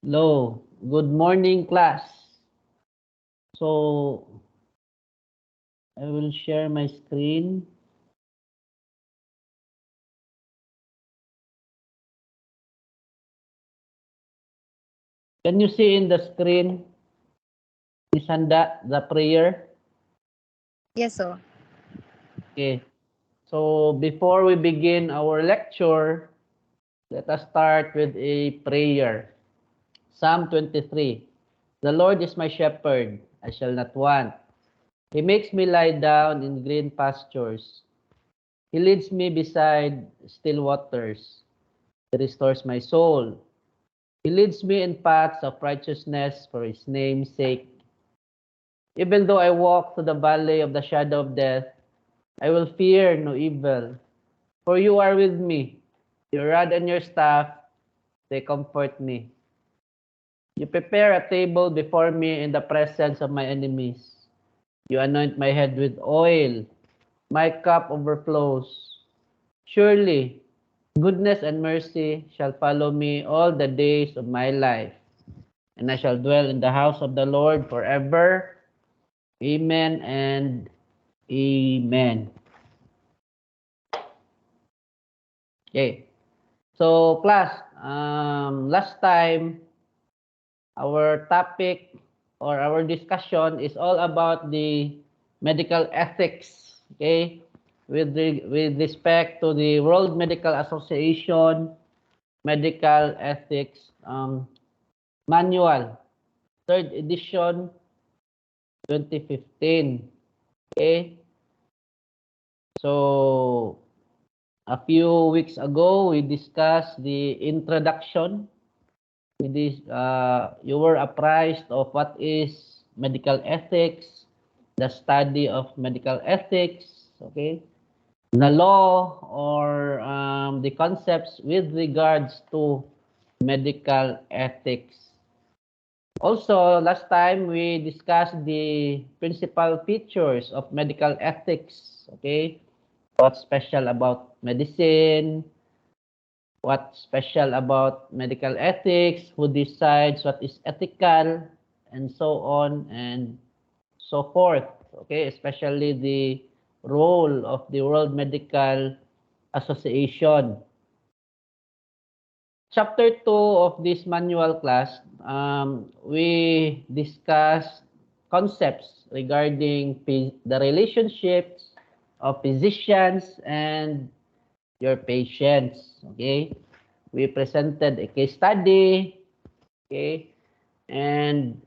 Hello, good morning class. So I will share my screen. Can you see in the screen, Miss Handa, the prayer? Yes, sir. Okay. So before we begin our lecture, let us start with a prayer. Psalm 23. The Lord is my shepherd, I shall not want. He makes me lie down in green pastures. He leads me beside still waters. He restores my soul. He leads me in paths of righteousness for his name's sake. Even though I walk through the valley of the shadow of death, I will fear no evil, for you are with me. Your rod and your staff, they comfort me. You prepare a table before me in the presence of my enemies. You anoint my head with oil. My cup overflows. Surely, goodness and mercy shall follow me all the days of my life, and I shall dwell in the house of the Lord forever. Amen and amen. Okay. So class, last time our topic or our discussion is all about the medical ethics. Okay, with respect to the World Medical Association Medical Ethics Manual, third edition, 2015. Okay, so a few weeks ago we discussed the introduction. With this, you were apprised of what is medical ethics, the study of medical ethics, okay, the law or the concepts with regards to medical ethics. Also, last time we discussed the principal features of medical ethics, okay, what's special about medicine, what's special about medical ethics, who decides what is ethical, and so on and so forth. Okay, especially the role of the World Medical Association. Chapter 2 of this manual class, we discuss concepts regarding the relationships of physicians and your patients. Okay, we presented a case study. Okay, and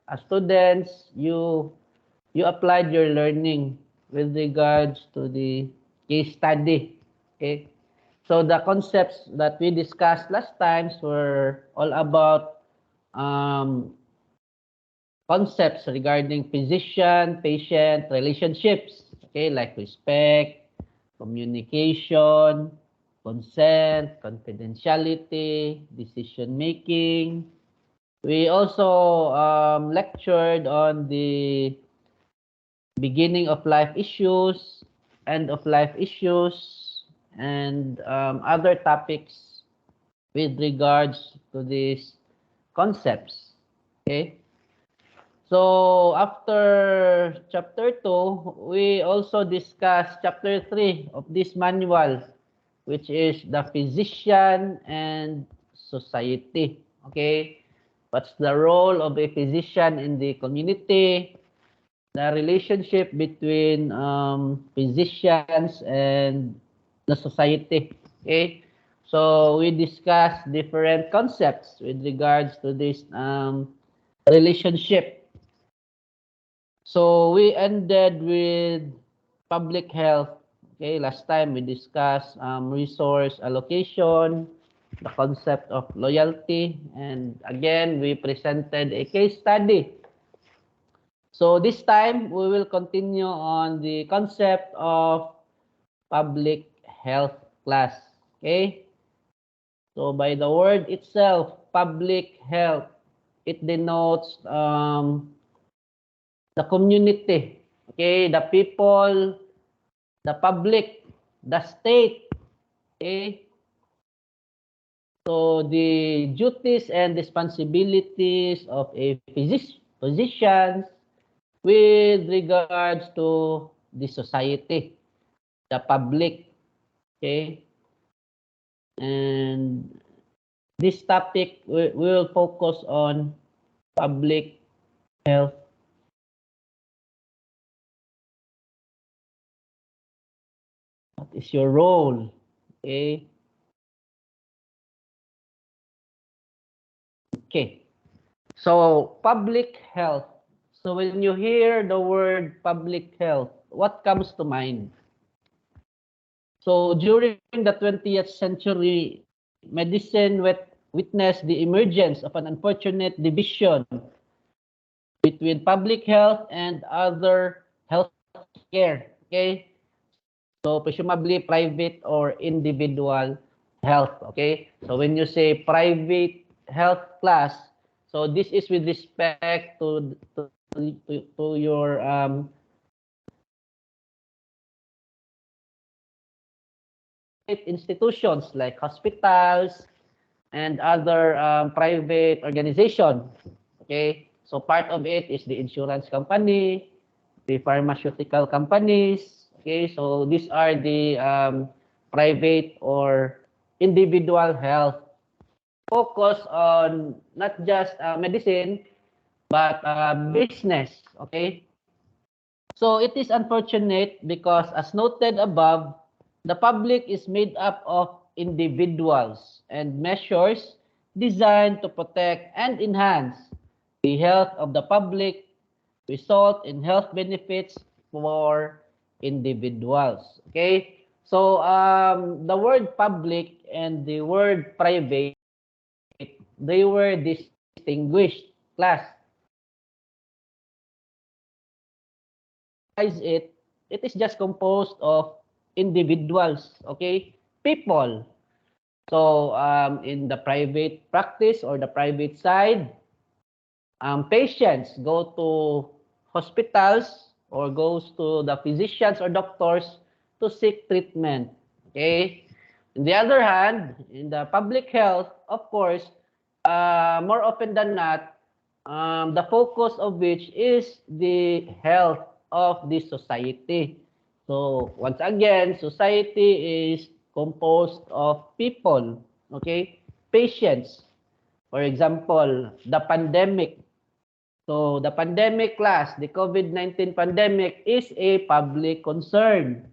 as students, you applied your learning with regards to the case study. Okay, so the concepts that we discussed last times were all about um, concepts regarding physician-patient relationships. Okay, like respect, communication, consent, confidentiality, decision making. We also lectured on the beginning of life issues, end of life issues, and other topics with regards to these concepts. Okay. So after chapter 2, we also discussed chapter 3 of this manual, which is the physician and society. Okay. What's the role of a physician in the community? The relationship between physicians and the society. Okay. So we discussed different concepts with regards to this relationship. So we ended with public health. Okay, last time we discussed resource allocation, the concept of loyalty, and again we presented a case study. So this time we will continue on the concept of public health class. Okay, so by the word itself, public health, it denotes the community, okay, the people, the public, the state, okay. So the duties and responsibilities of a physician with regards to the society, the public, okay? And this topic will focus on public health. What is your role? Okay. Okay. So public health. So when you hear the word public health, what comes to mind? So during the 20th century, medicine witnessed the emergence of an unfortunate division between public health and other health care. Okay. So presumably private or individual health. Okay. So when you say private health class, so this is with respect to your institutions like hospitals and other private organization. Okay, so part of it is the insurance company, the pharmaceutical companies. Okay, so these are the private or individual health focus on not just medicine but business. Okay, so it is unfortunate because, as noted above, the public is made up of individuals, and measures designed to protect and enhance the health of the public result in health benefits for individuals. Okay? So the word public and the word private, they were distinguished class. It, it is just composed of individuals, okay? People. So in the private practice or the private side, patients go to hospitals or goes to the physicians or doctors to seek treatment, okay? On the other hand, in the public health, of course, more often than not, the focus of which is the health of the society. So once again, society is composed of people, okay? Patients. For example, the pandemic. So the pandemic class, the COVID-19 pandemic is a public concern.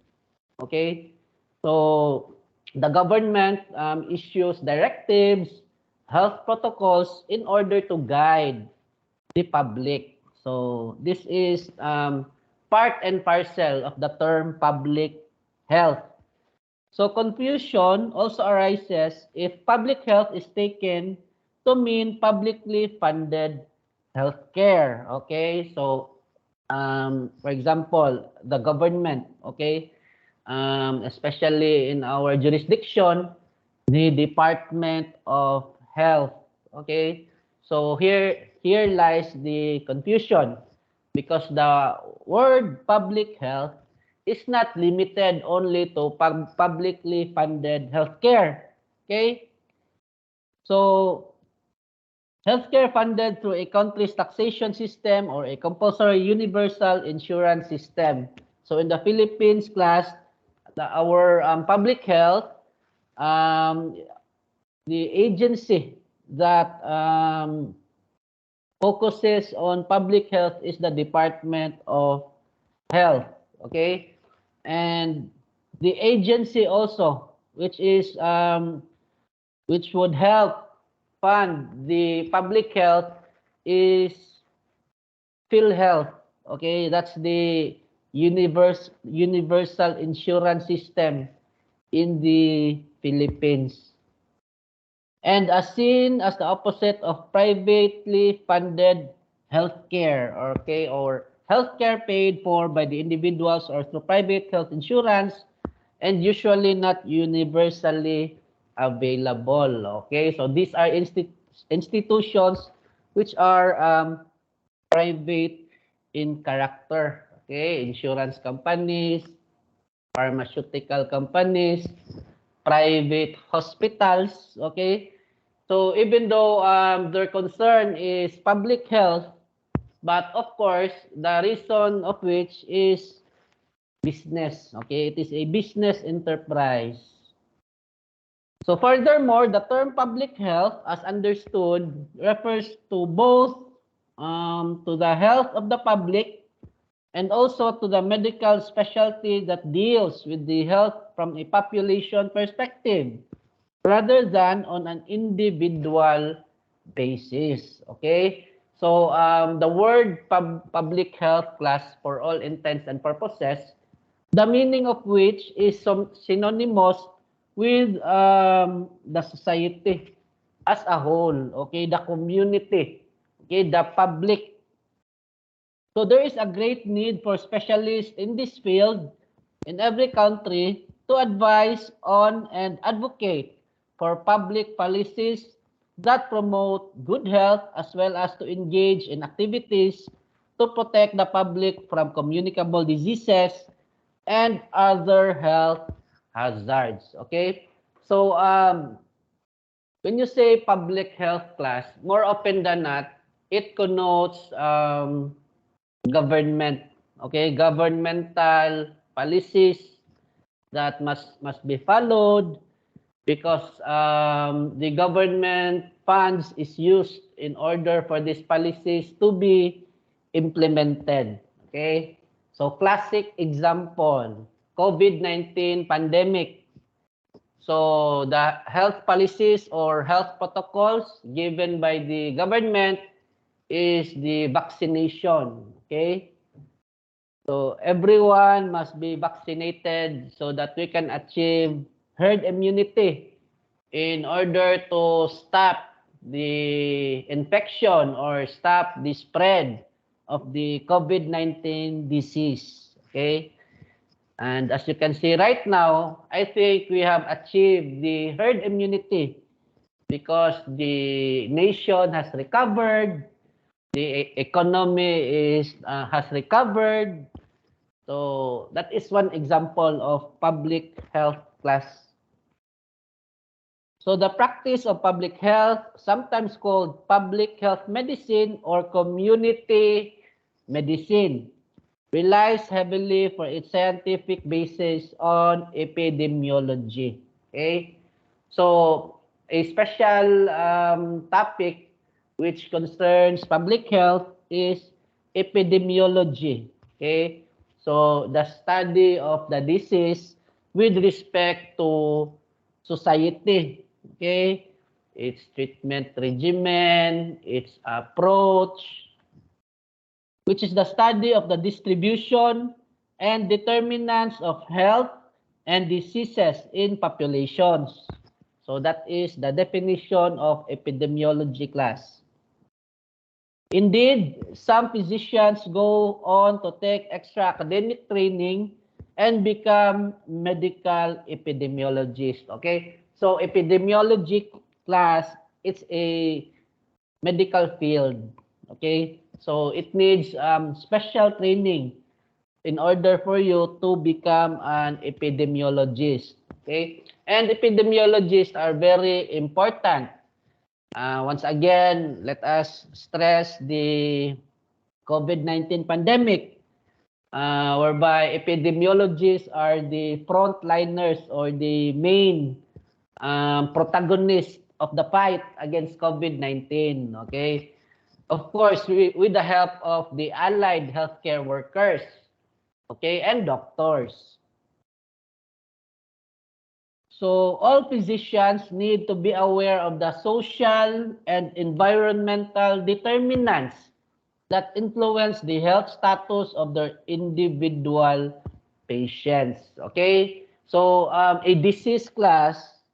Okay? So the government issues directives, health protocols in order to guide the public. So this is part and parcel of the term public health. So confusion also arises if public health is taken to mean publicly funded healthcare. Okay, so for example, the government, okay, especially in our jurisdiction, the Department of Health. Okay, so here lies the confusion because the word public health is not limited only to publicly funded healthcare. Okay, so healthcare funded through a country's taxation system or a compulsory universal insurance system. So in the Philippines class, our public health, um, the agency that focuses on public health is the Department of Health. Okay, and the agency also, which would help fund the public health, is PhilHealth. Okay, that's the universal insurance system in the Philippines. And as seen as the opposite of privately funded healthcare, okay, or healthcare paid for by the individuals or through private health insurance and usually not universally available. Okay, so these are institutions which are private in character. Okay, insurance companies, pharmaceutical companies, private hospitals, okay? So even though their concern is public health, but of course, the reason of which is business. Okay, it is a business enterprise. So furthermore, the term public health, as understood, refers to both to the health of the public and also to the medical specialty that deals with the health from a population perspective rather than on an individual basis. Okay? So the word public health class, for all intents and purposes, the meaning of which is synonymous with the society as a whole, okay, the community, okay, the public. So there is a great need for specialists in this field in every country to advise on and advocate for public policies that promote good health as well as to engage in activities to protect the public from communicable diseases and other health hazards. Okay? So when you say public health class, more often than not, it connotes government, okay, governmental policies that must be followed because the government funds is used in order for these policies to be implemented. Okay, so classic example, COVID-19 pandemic. So the health policies or health protocols given by the government is the vaccination. Okay, so everyone must be vaccinated so that we can achieve herd immunity in order to stop the infection or stop the spread of the COVID-19 disease. Okay? And as you can see right now, I think we have achieved the herd immunity because the nation has recovered, the economy has recovered. So that is one example of public health class. So the practice of public health, sometimes called public health medicine or community medicine, relies heavily for its scientific basis on epidemiology. Okay? So a special topic which concerns public health is epidemiology. Okay? So the study of the disease with respect to society. Okay? Its treatment regimen, its approach, which is the study of the distribution and determinants of health and diseases in populations. So that is the definition of epidemiology class. Indeed, some physicians go on to take extra academic training and become medical epidemiologists. Okay? So epidemiology class, it's a medical field. Okay? So it needs special training in order for you to become an epidemiologist. Okay? And epidemiologists are very important. Once again, let us stress the COVID-19 pandemic, whereby epidemiologists are the frontliners or the main protagonists of the fight against COVID-19. Okay? Of course, with the help of the allied healthcare workers, okay, and doctors. So all physicians need to be aware of the social and environmental determinants that influence the health status of their individual patients. Okay? So a disease class,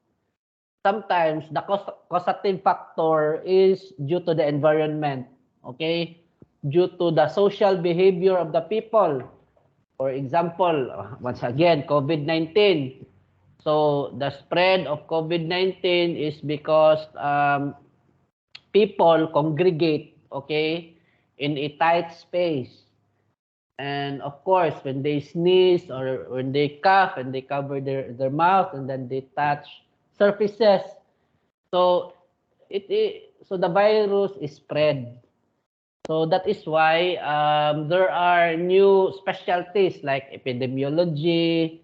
sometimes the causative factor is due to the environment. Okay? Due to the social behavior of the people. For example, once again, COVID-19. So the spread of COVID-19 is because people congregate, okay, in a tight space. And of course, when they sneeze or when they cough and they cover their mouth and then they touch surfaces. So so the virus is spread. So that is why there are new specialties like epidemiology,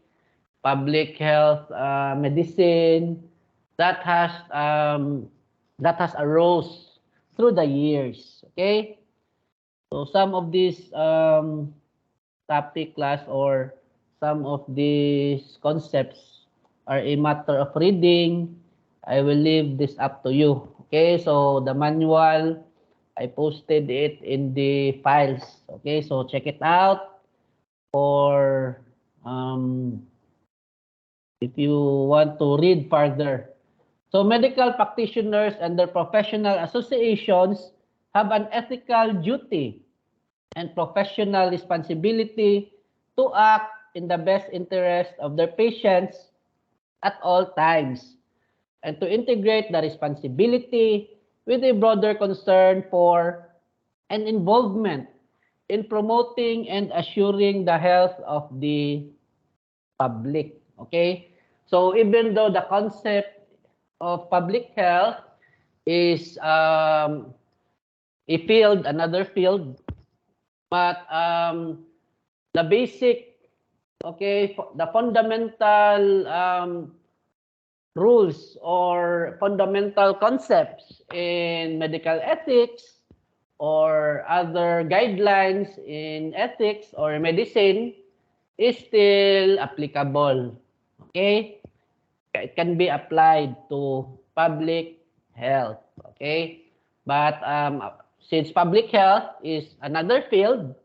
public health, medicine that has arose through the years. Okay, so some of these topic class or some of these concepts are a matter of reading. I will leave this up to you. Okay, so the manual, I posted it in the files. Okay, so check it out or if you want to read further. So medical practitioners and their professional associations have an ethical duty and professional responsibility to act in the best interest of their patients at all times and to integrate the responsibility with a broader concern for and involvement in promoting and assuring the health of the public. Okay? So even though the concept of public health is a field, another field, but the basic, okay, the fundamental rules or fundamental concepts in medical ethics or other guidelines in ethics or medicine is still applicable. Okay? It can be applied to public health. Okay? But since public health is another field,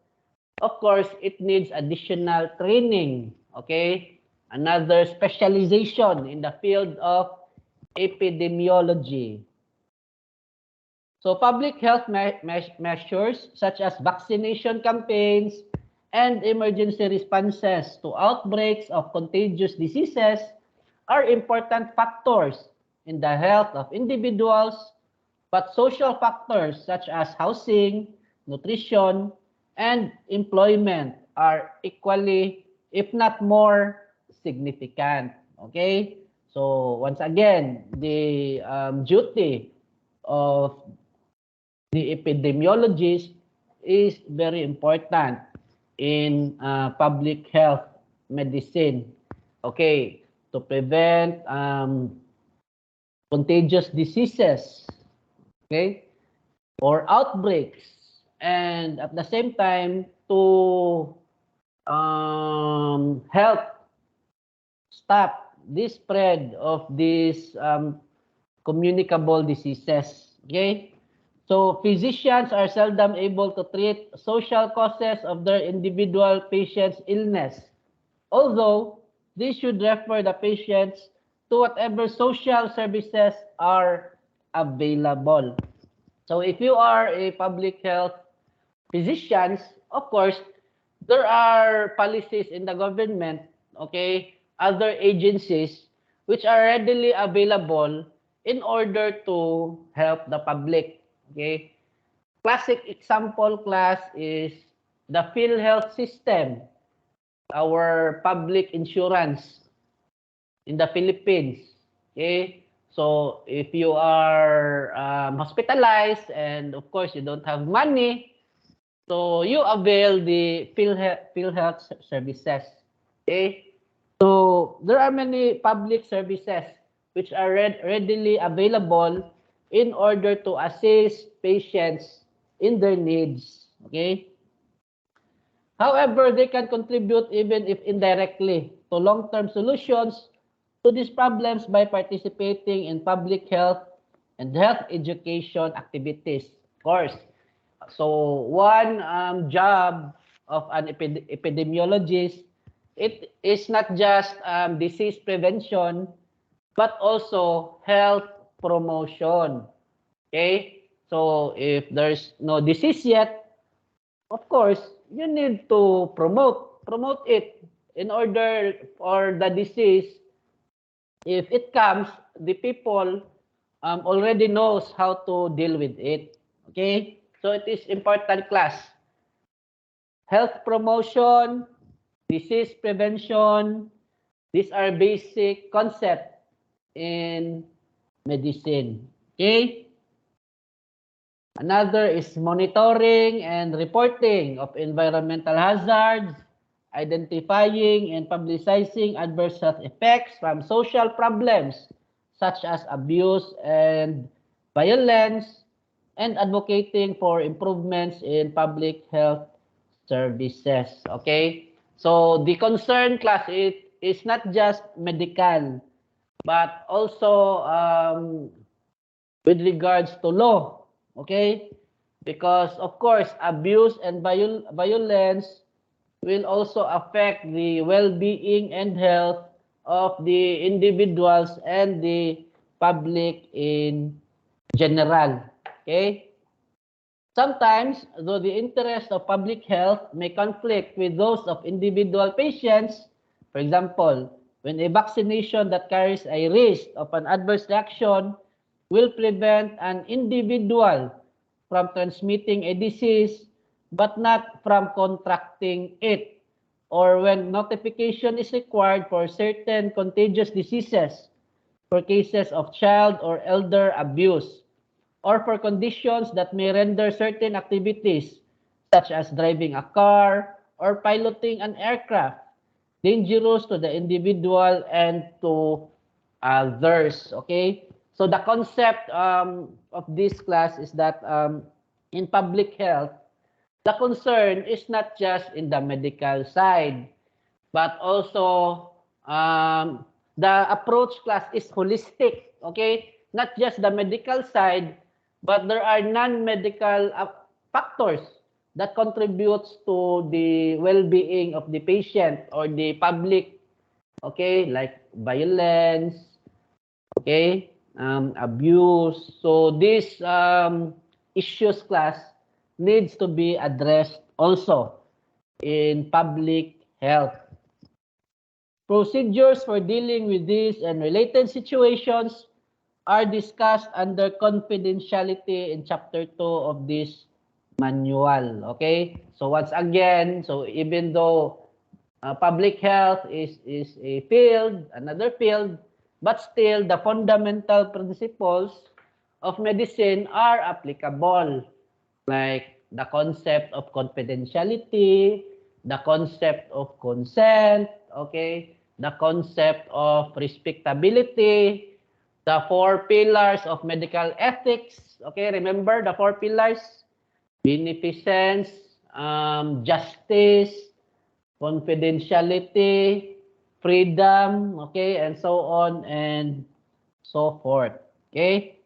of course, it needs additional training. Okay? Another specialization in the field of epidemiology. So public health measures such as vaccination campaigns and emergency responses to outbreaks of contagious diseases are important factors in the health of individuals, but social factors such as housing, nutrition, and employment are equally, if not more, significant. Okay? So once again, the duty of the epidemiologist is very important in public health medicine. Okay, to prevent contagious diseases, okay, or outbreaks, and at the same time to help stop the spread of these communicable diseases. Okay, so physicians are seldom able to treat social causes of their individual patient's illness, although they should refer the patients to whatever social services are available. So if you are a public health physicians, of course, there are policies in the government, okay, other agencies which are readily available in order to help the public. Okay. Classic example class is the PhilHealth system, our public insurance in the Philippines. Okay. So if you are hospitalized and of course you don't have money, so you avail the PhilHealth services. Okay. So there are many public services which are readily available in order to assist patients in their needs. Okay. However, they can contribute even if indirectly to long-term solutions to these problems by participating in public health and health education activities. Of course. So one job of an epidemiologist, it is not just disease prevention, but also health promotion. Okay? So if there's no disease yet, of course, you need to promote it in order for the disease, if it comes, the people already knows how to deal with it. Okay? So it is important class. Health promotion, disease prevention, these are basic concepts in medicine. Okay? Another is monitoring and reporting of environmental hazards, identifying and publicizing adverse health effects from social problems such as abuse and violence, and advocating for improvements in public health services. Okay? So the concern class is not just medical, but also with regards to law. Okay? Because of course, abuse and violence will also affect the well-being and health of the individuals and the public in general. Okay? Sometimes, though the interests of public health may conflict with those of individual patients, for example, when a vaccination that carries a risk of an adverse reaction will prevent an individual from transmitting a disease but not from contracting it, or when notification is required for certain contagious diseases, for cases of child or elder abuse, or for conditions that may render certain activities, such as driving a car or piloting an aircraft, dangerous to the individual and to others. Okay? So the concept of this class is that in public health, the concern is not just in the medical side, but also the approach class is holistic. Okay? Not just the medical side, but there are non-medical factors that contributes to the well-being of the patient or the public. Okay? Like violence, okay, abuse. So these issues class needs to be addressed also in public health. Procedures for dealing with these and related situations are discussed under confidentiality in chapter 2 of this manual. Okay? So once again, so even though public health is a field, another field, but still the fundamental principles of medicine are applicable, like the concept of confidentiality, the concept of consent, okay, the concept of respectability, the four pillars of medical ethics. Okay, remember the four pillars: beneficence, justice, confidentiality, freedom, okay, and so on and so forth. Okay,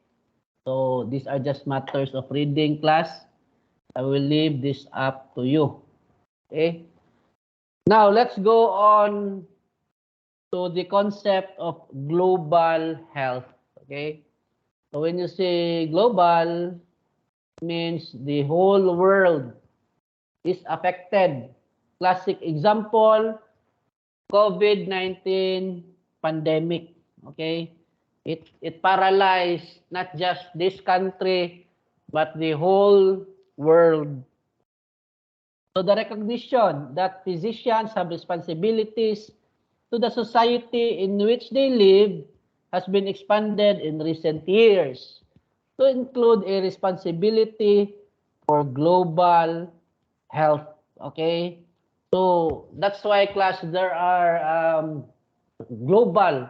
so these are just matters of reading class. I will leave this up to you. Okay, now let's go on to the concept of global health. Okay, so when you say global, means the whole world is affected. Classic example, COVID-19 pandemic. Okay? It paralyzed not just this country, but the whole world. So the recognition that physicians have responsibilities to the society in which they live has been expanded in recent years to include a responsibility for global health. Okay? So that's why class there are global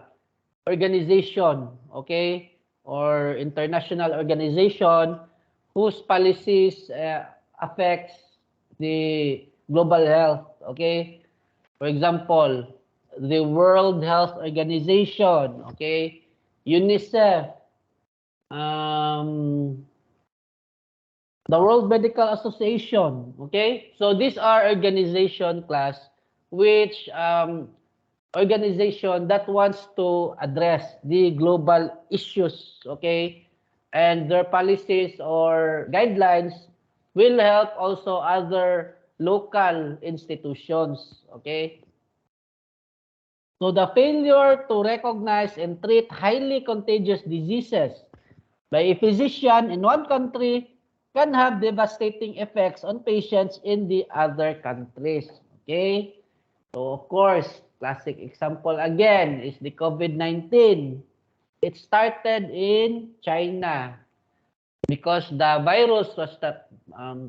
organization, okay, or international organization whose policies affects the global health. Okay, for example, the World Health Organization, okay, UNICEF, um, the World Medical Association. Okay, so these are organization class which organization that wants to address the global issues, okay, and their policies or guidelines will help also other local institutions, okay. So the failure to recognize and treat highly contagious diseases by a physician in one country can have devastating effects on patients in the other countries. Okay? So, of course, classic example again is the COVID-19. It started in China. because the virus was not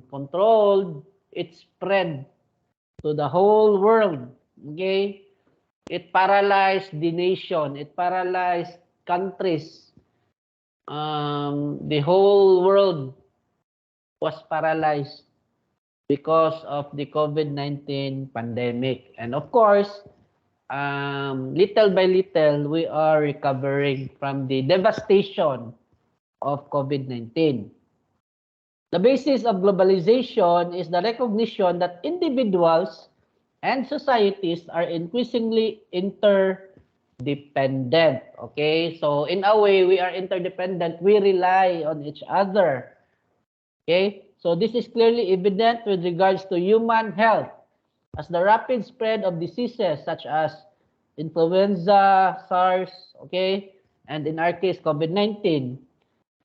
controlled, it spread to the whole world. Okay? It paralyzed the nation. It paralyzed countries. The whole world was paralyzed because of the COVID-19 pandemic. And of course, little by little, we are recovering from the devastation of COVID-19. The basis of globalization is the recognition that individuals and societies are increasingly interdependent. Okay, so in a way, we are interdependent. We rely on each other. Okay, so this is clearly evident with regards to human health, as the rapid spread of diseases such as influenza, SARS, okay, and in our case, COVID-19.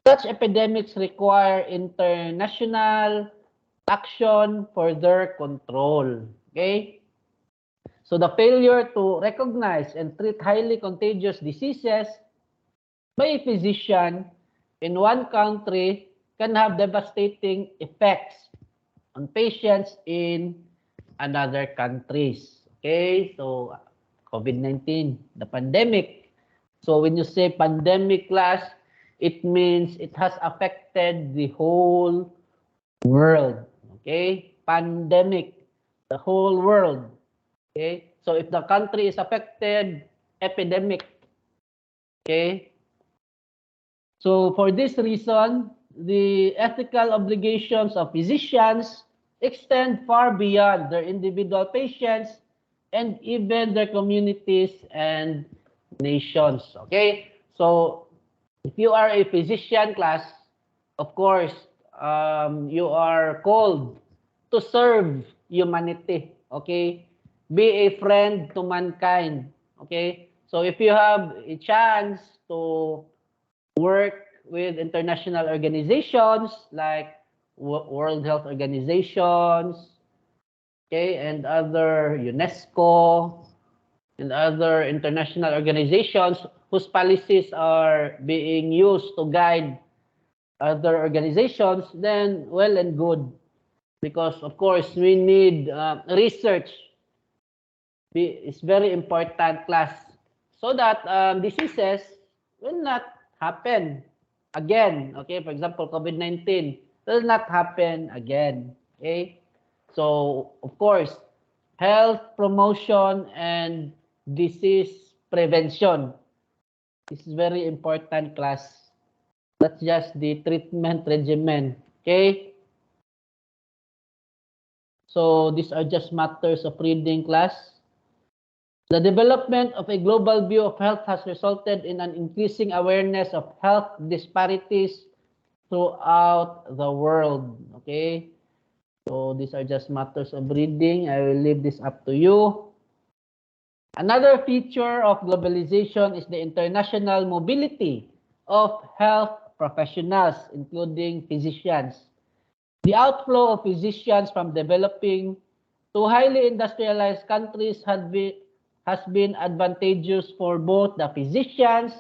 Such epidemics require international action for their control. Okay? So the failure to recognize and treat highly contagious diseases by a physician in one country can have devastating effects on patients in another countries. Okay? So COVID-19, the pandemic. So when you say pandemic, class, it means it has affected the whole world. Okay? Pandemic, the whole world. Okay? So if the country is affected, epidemic. Okay? So for this reason, the ethical obligations of physicians extend far beyond their individual patients and even their communities and nations. Okay? So if you are a physician, class, of course, you are called to serve humanity. Okay? Be a friend to mankind. Okay? So if you have a chance to work with international organizations like World Health Organizations, okay, and other UNESCO, and other international organizations whose policies are being used to guide other organizations, then well and good. Because, of course, we need research. It's very important, class, so that diseases will not happen again. Okay, for example, COVID-19 will not happen again. Okay, so of course, health promotion and disease prevention is very important, class. That's just the treatment regimen. Okay, so these are just matters of reading, class. The development of a global view of health has resulted in an increasing awareness of health disparities throughout the world. Okay, so these are just matters of reading. I will leave this up to you. Another feature of globalization is the international mobility of health professionals, including physicians. The outflow of physicians from developing to highly industrialized countries has been advantageous for both the physicians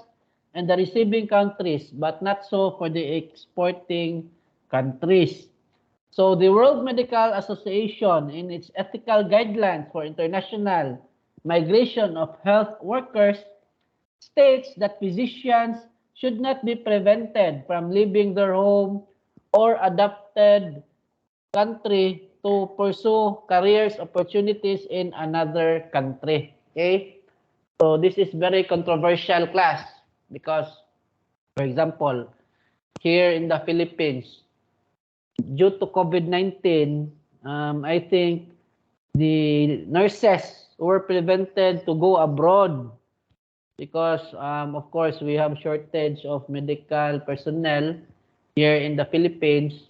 and the receiving countries, but not so for the exporting countries. So the World Medical Association, in its ethical guidelines for international migration of health workers, states that physicians should not be prevented from leaving their home or adopted country to pursue careers opportunities in another country. Okay? So this is very controversial, class, because, for example, here in the Philippines, due to COVID-19, I think the nurses were prevented to go abroad because, of course, we have shortage of medical personnel here in the Philippines.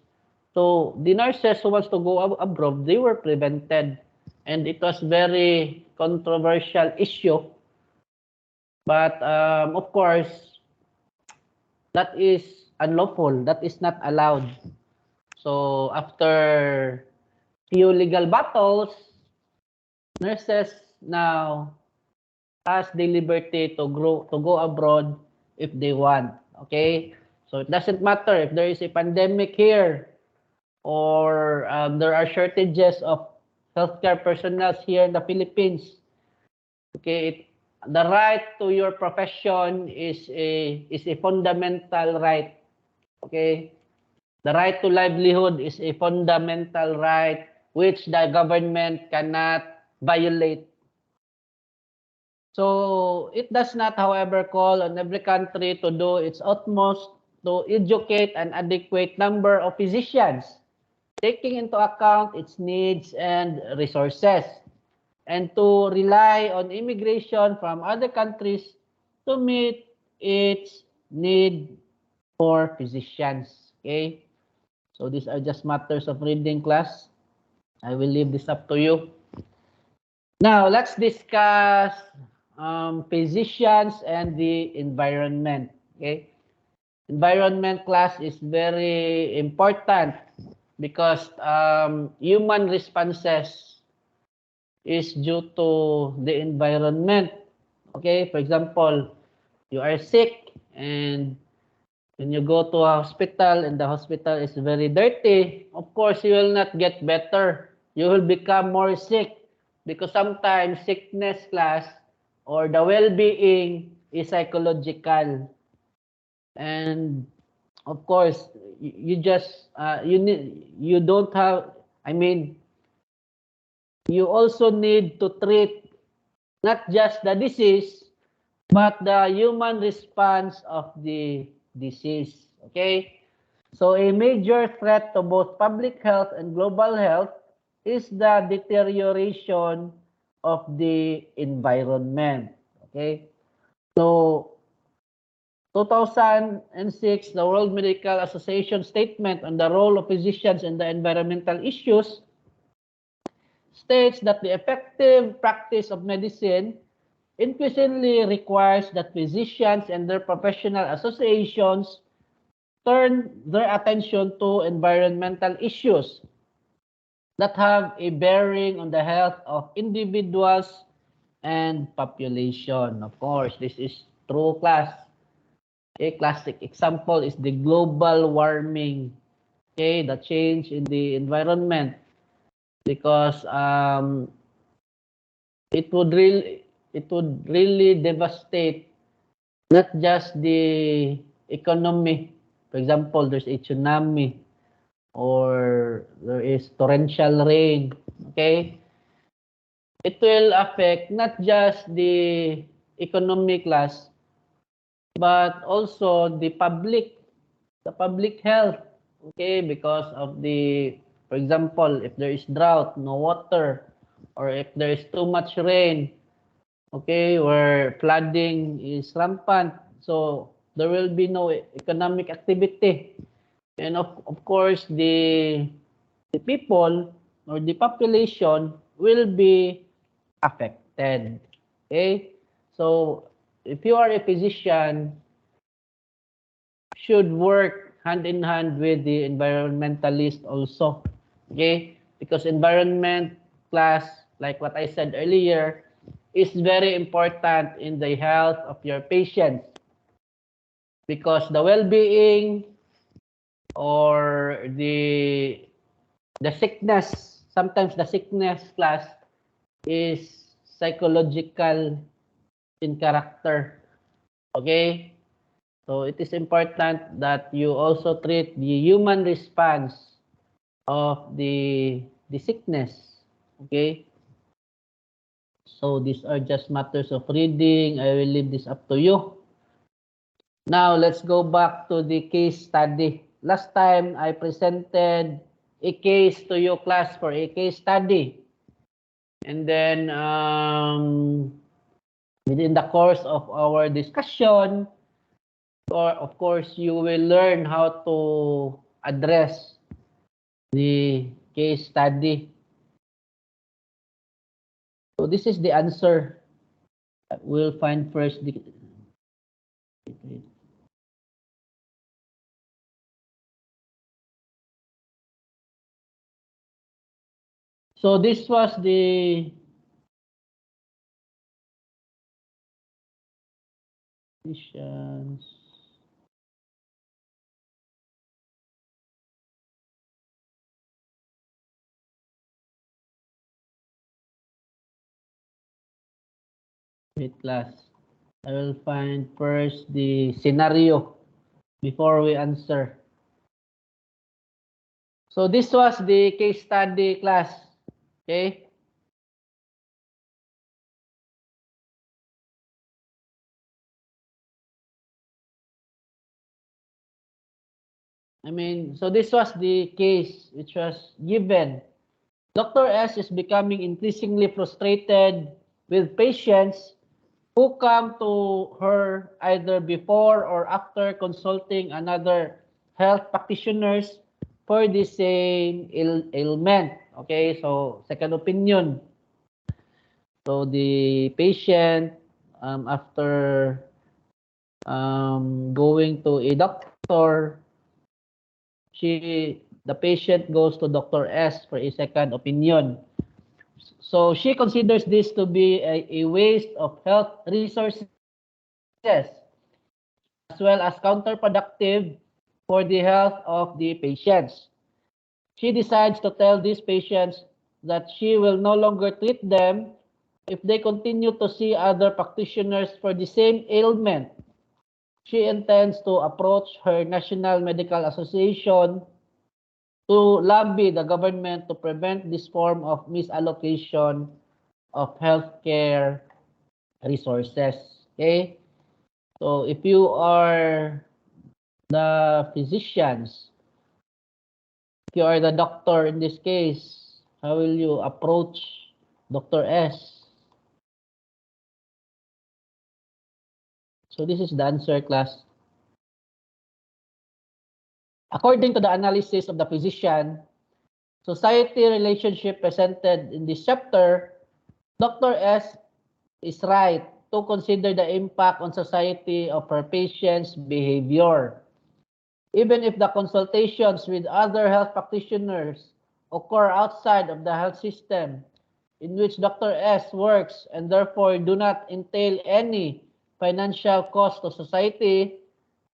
So the nurses who wants to go abroad, they were prevented, and it was very controversial issue. But of course, that is unlawful. That is not allowed. So after few legal battles, nurses now has the liberty to go abroad if they want. Okay. So it doesn't matter if there is a pandemic here or there are shortages of healthcare personnel here in the Philippines. Okay, the right to your profession is a fundamental right. Okay, the right to livelihood is a fundamental right which the government cannot violate. So it does not, however, call on every country to do its utmost to educate an adequate number of physicians, taking into account its needs and resources, and to rely on immigration from other countries to meet its need for physicians. Okay? So these are just matters of reading, class. I will leave this up to you. Now, let's discuss physicians and the environment. Okay? Environment, class, is very important because human responses is due to the environment. Okay, for example, you are sick and when you go to a hospital and the hospital is very dirty, of course you will not get better. You will become more sick because sometimes sickness, class, or the well-being is psychological. And of course, you just you don't have, I mean, you also need to treat not just the disease, but the human response of the disease. Okay? So a major threat to both public health and global health is the deterioration of the environment. Okay? So 2006, the World Medical Association statement on the role of physicians in the environmental issues states that the effective practice of medicine increasingly requires that physicians and their professional associations turn their attention to environmental issues that have a bearing on the health of individuals and population. Of course, this is true, class. A classic example is the global warming, okay, the change in the environment, because it would really devastate not just the economy. For example, there's a tsunami or there is torrential rain. Okay, it will affect not just the economic class but also the public health. Okay, because of the, for example, if there is drought, no water, or if there is too much rain, okay, where flooding is rampant, so there will be no economic activity, and of course the people or the population will be affected. Okay, so if you are a physician, should work hand in hand with the environmentalist also. Okay, because environment, class, like what I said earlier, is very important in the health of your patients, because the well-being or the sickness, sometimes the sickness, class, is psychological in character. Okay, so it is important that you also treat the human response of the sickness. Okay, so these are just matters of reading. I will leave this up to you. Now, let's go back to the case study. Last time, I presented a case to you, class, for a case study. And then, within the course of our discussion, of course, you will learn how to address the case study. So, this is the answer. We'll find first the... So this was the physicians. Wait, class. I will find first the scenario before we answer. So this was the case study, class. Okay? So this was the case which was given. Dr. S is becoming increasingly frustrated with patients who come to her either before or after consulting another health practitioners for the same ailment. Okay, so second opinion. So the patient, after going to a doctor, the patient goes to Dr. S for a second opinion. So she considers this to be a waste of health resources as well as counterproductive for the health of the patients. She decides to tell these patients that she will no longer treat them if they continue to see other practitioners for the same ailment. She intends to approach her National Medical Association to lobby the government to prevent this form of misallocation of healthcare resources. Okay? So if you are the physicians, if you are the doctor in this case, how will you approach Dr. S? So this is the answer, class. According to the analysis of the physician, society relationship presented in this chapter, Dr. S is right to consider the impact on society of her patient's behavior. Even if the consultations with other health practitioners occur outside of the health system in which Dr. S works and therefore do not entail any financial cost to society,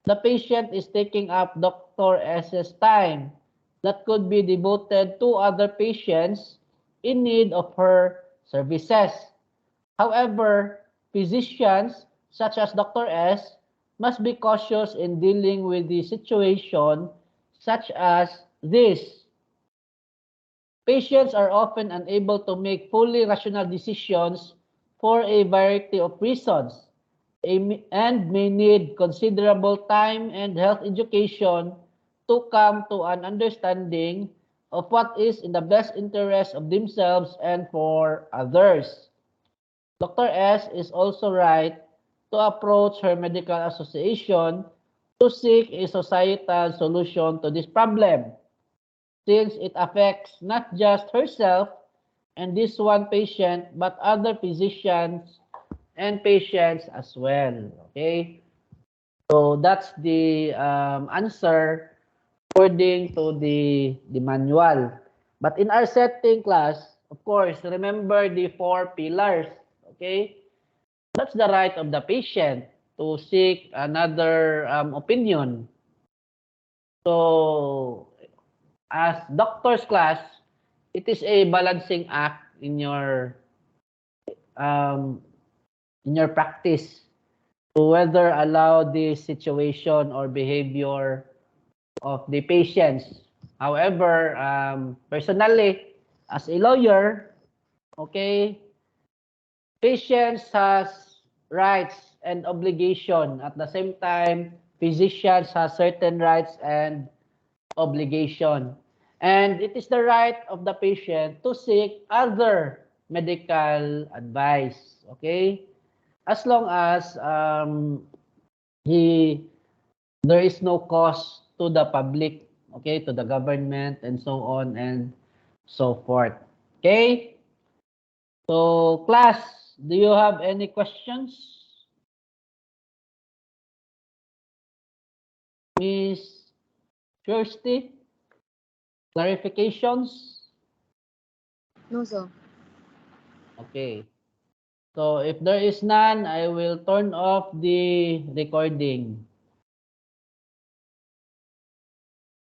the patient is taking up Dr. S's time that could be devoted to other patients in need of her services. However, physicians such as Dr. S must be cautious in dealing with the situation such as this. Patients are often unable to make fully rational decisions for a variety of reasons and may need considerable time and health education to come to an understanding of what is in the best interest of themselves and for others. Dr. S is also right to approach her medical association to seek a societal solution to this problem, since it affects not just herself and this one patient, but other physicians and patients as well. Okay? So that's the answer according to the manual. But in our setting, class, of course, remember the 4 pillars. Okay? That's the right of the patient to seek another opinion. So, as doctor's class, it is a balancing act um, in your practice to whether allow the situation or behavior of the patients. However, personally, as a lawyer, okay, patients has rights and obligation. At the same time, physicians has certain rights and obligation. And it is the right of the patient to seek other medical advice. Okay? As long as he there is no cost to the public, okay, to the government and so on and so forth. Okay? So, class, do you have any questions? Miss Kirsty, clarifications? No, sir. Okay. So, if there is none, I will turn off the recording.